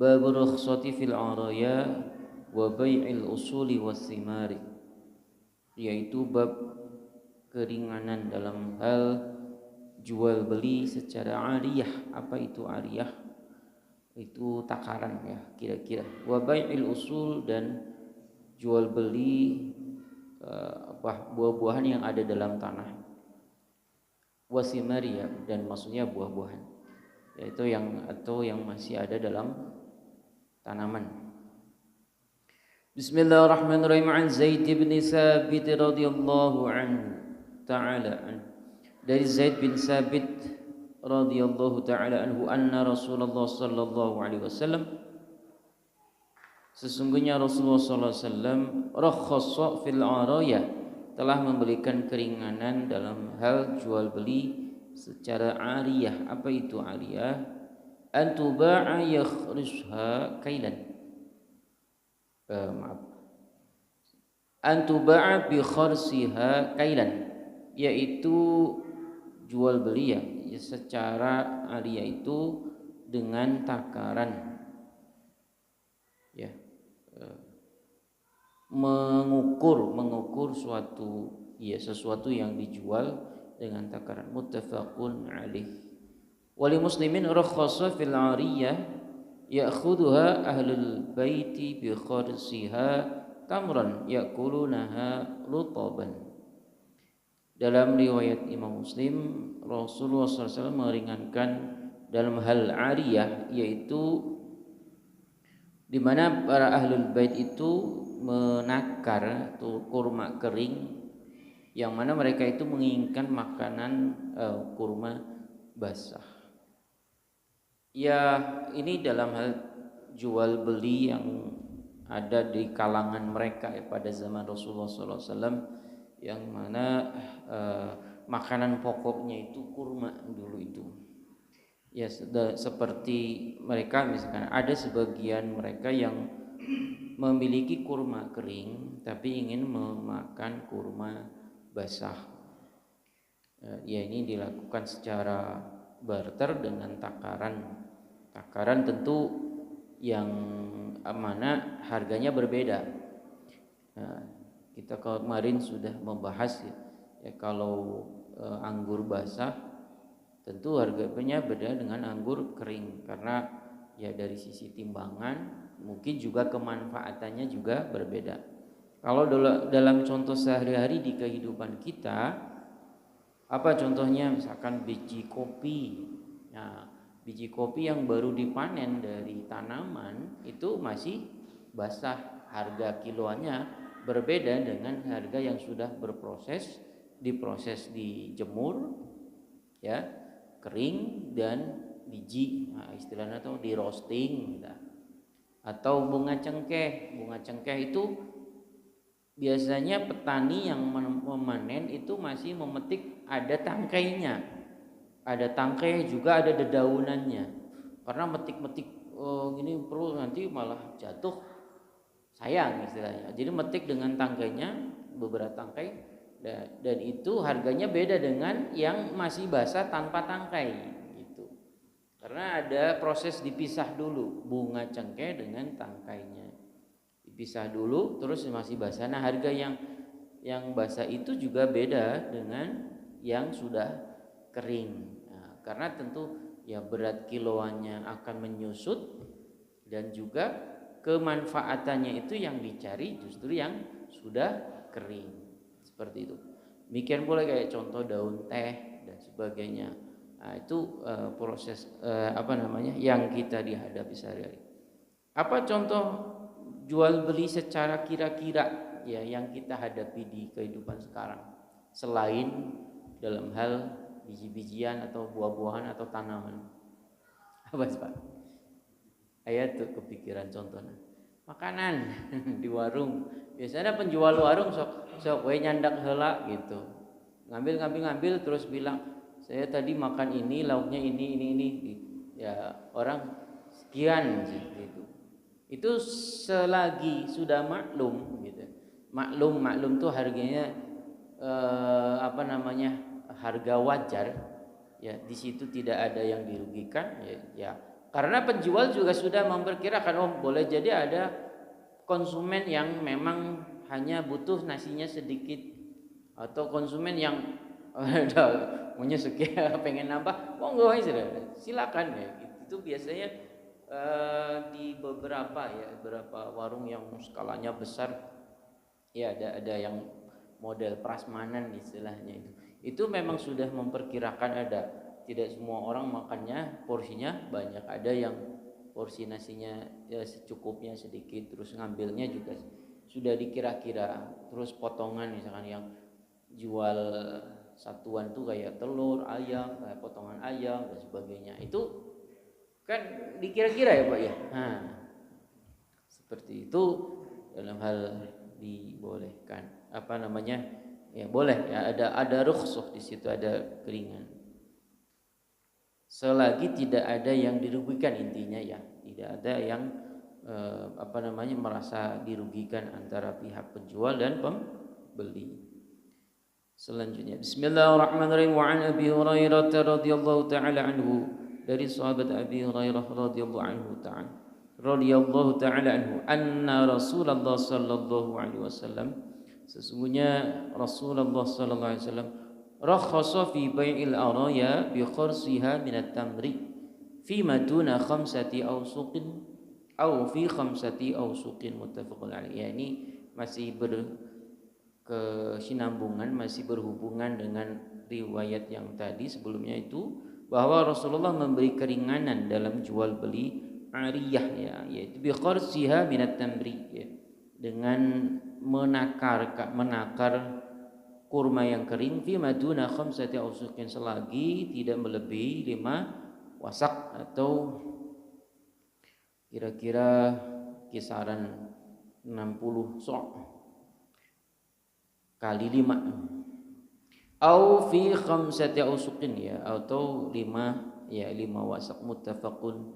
bab rukhsati fil araya wa bai'il usuli was simari, yaitu bab keringanan dalam hal jual beli secara ariyah. Apa itu ariyah? Itu takaran ya kira-kira. Wa bai'il usul, dan jual beli buah-buahan yang ada dalam tanah. Wasimari, ya, dan maksudnya buah-buahan, yaitu yang masih ada dalam tanaman. Bismillahirrahmanirrahim. An Zaid bin Sabit radhiyallahu anhu ta'ala an. Dari Zaid bin Sabit radhiyallahu ta'ala anhu, anna Rasulullah sallallahu alaihi wasallam, sesungguhnya Rasulullah sallallahu alaihi wasallam, rakhassa fil araya, telah memberikan keringanan dalam hal jual beli secara ariyah. Apa itu ariyah? Antuba'a yakhrisha kailan. Antuba'a bi kharsiha kailan, yaitu jual beli ya secara ariyah itu dengan takaran, ya, mengukur suatu, ya, sesuatu yang dijual dengan takaran. Muttafaqun alaih. Wali muslimin rakhasa fil ariyah ya'khudhuha ahlul baiti bi kharsiha tamran ya'kulunaha rutaban. Dalam riwayat Imam Muslim, Rasulullah SAW meringankan dalam hal ariyah, yaitu di mana para ahlul bait itu menakar tuh kurma kering, yang mana mereka itu menginginkan makanan kurma basah. Ya, ini dalam hal jual beli yang ada di kalangan mereka ya, pada zaman Rasulullah SAW, yang mana makanan pokoknya itu kurma dulu itu. Ya, seperti mereka misalkan ada sebagian mereka yang memiliki kurma kering tapi ingin memakan kurma basah. Ya, ini dilakukan secara barter dengan takaran. Takaran tentu yang mana harganya berbeda. Nah, kita kemarin sudah membahas ya kalau anggur basah tentu harganya beda dengan anggur kering, karena ya dari sisi timbangan mungkin juga kemanfaatannya juga berbeda. Kalau dalam contoh sehari-hari di kehidupan kita, apa contohnya? Misalkan biji kopi. Nah, biji kopi yang baru dipanen dari tanaman itu masih basah, harga kiloannya berbeda dengan harga yang sudah diproses dijemur, ya, kering dan biji, nah, istilahnya tuh di roasting. Nah. Atau bunga cengkeh itu biasanya petani yang memanen itu masih memetik ada tangkainya, ada tangkai juga ada dedaunannya, karena metik-metik gini perlu nanti malah jatuh, sayang istilahnya. Jadi metik dengan tangkainya, beberapa tangkai, dan itu harganya beda dengan yang masih basah tanpa tangkai gitu. Karena ada proses dipisah dulu bunga cengkeh dengan tangkainya. Dipisah dulu terus masih basah. Nah, harga yang basah itu juga beda dengan yang sudah kering. Nah, karena tentu ya berat kiloannya akan menyusut, dan juga kemanfaatannya itu yang dicari justru yang sudah kering. Seperti itu. Demikian pula kayak contoh daun teh dan sebagainya. Nah, itu proses yang kita dihadapi sehari-hari. Apa contoh jual beli secara kira-kira ya yang kita hadapi di kehidupan sekarang, selain dalam hal biji-bijian atau buah-buahan atau tanaman? Apa sih, Pak? Ayat tuh kepikiran contohnya. Makanan di warung. Biasanya penjual warung sok we nyandak heula gitu. Ngambil terus bilang, "Saya tadi makan ini, lauknya ini." Ya, orang sekian gitu. Itu selagi sudah maklum gitu. Maklum tuh harganya harga wajar. Ya, di situ tidak ada yang dirugikan, ya Karena penjual juga sudah memperkirakan, oh boleh jadi ada konsumen yang memang hanya butuh nasinya sedikit, atau konsumen yang maunya sekian pengen nambah, monggo aja silakan ya. Itu biasanya di beberapa warung yang skalanya besar ya, ada yang model prasmanan istilahnya itu memang sudah memperkirakan ada. Tidak semua orang makannya porsinya banyak, ada yang porsi nasinya ya secukupnya sedikit, terus ngambilnya juga sudah dikira-kira, terus potongan misalkan yang jual satuan tuh kayak telur ayam, kayak potongan ayam dan sebagainya, itu kan dikira-kira ya Pak ya. Nah, seperti itu dalam hal dibolehkan ya boleh ya, ada rukhsah di situ, ada keringan. Selagi tidak ada yang dirugikan, intinya ya, tidak ada yang merasa dirugikan antara pihak penjual dan pembeli. Selanjutnya, Bismillahirrahmanirrahim. Wa an Abi Hurairah radhiyallahu taala anhu, dari sahabat Abi Hurairah radhiyallahu taala anhu, anna Rasulullah sallallahu alaihi wasallam, sesungguhnya Rasulullah sallallahu alaihi wasallam rakhasa fi bai'il araya bi kharsiha min at-tamri fi maduna khamsati awsuqin aw fi khamsati awsuqin, muttafaqun alaih. Ya, ini masih berkesinambungan, masih berhubungan dengan riwayat yang tadi sebelumnya itu, bahwa Rasulullah memberi keringanan dalam jual beli ariyah ya, yaitu bi kharsiha min at-tamri ya, dengan menakar kurma yang kering fi maduna khamsati awsuqin, selagi tidak melebihi 5 wasak, atau kira-kira kisaran 60 sok kali 5, au fi khamsati awsuqin ya, atau 5 wasak, muttafaqun